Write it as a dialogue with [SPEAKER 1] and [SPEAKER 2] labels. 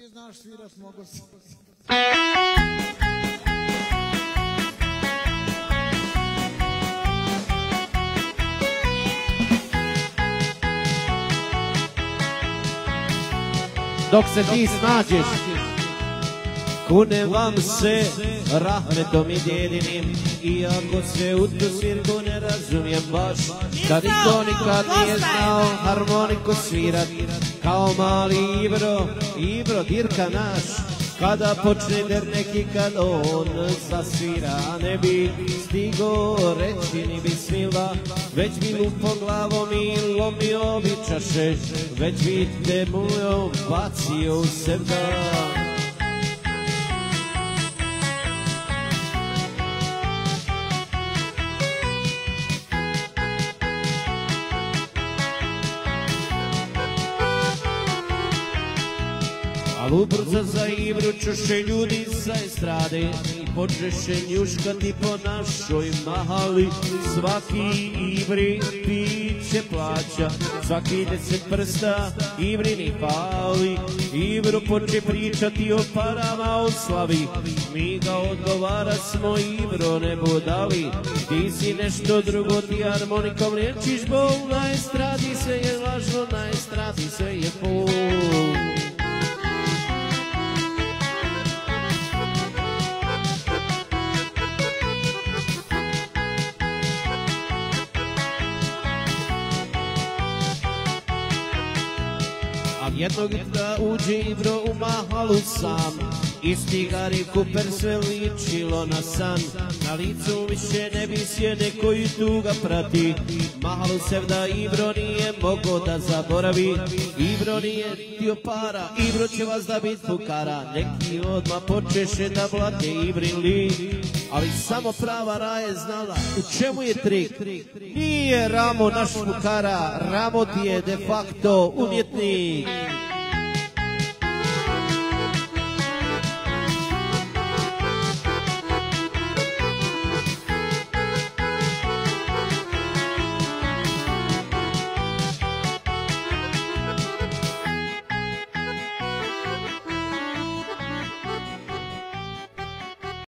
[SPEAKER 1] ti znaš svirat, mogu si.
[SPEAKER 2] Dok se ti snađeš, kunem vam se rahmetom i djedinim, iako se u tu svirku ne razumijem baš, da niko nikad nije znao harmoniku svirat, kao mali Ibro dirka naš, kada počne der neki kad on zasvira, ne bi stigo reći ni bismila, već bi lupo glavom i lomio bi čaše, već bi te mujom bacio u seba. Al ubrzo za Ibru čuše ljudi sa estrade i počeše njuškati po našoj mahali. Svaki Ibri piće plaća, svaki 10 prsta Ibrini pali. Ibru poče pričati o parama, o slavi, mi ga odgovara smo Ibro ne budali. Ti si nešto drugo, ti harmonikom liječiš bol, na estradi sve je lažno, na estradi sve je pol. Jednog da uđe Ibro u mahalu sam, isti Gari Cooper sve ličilo na san, na licu više ne bi sjede koji tu ga prati. Mahalu sevda Ibro nije mogo da zaboravi, Ibro nije htio para, Ibro će vas da bit fukara. Neki odmah počeše da blate Ibrin lik, ali samo prava Raje znala u čemu je trik. Nije Ramo naš fukara, Ramo ti je de facto umjetnik.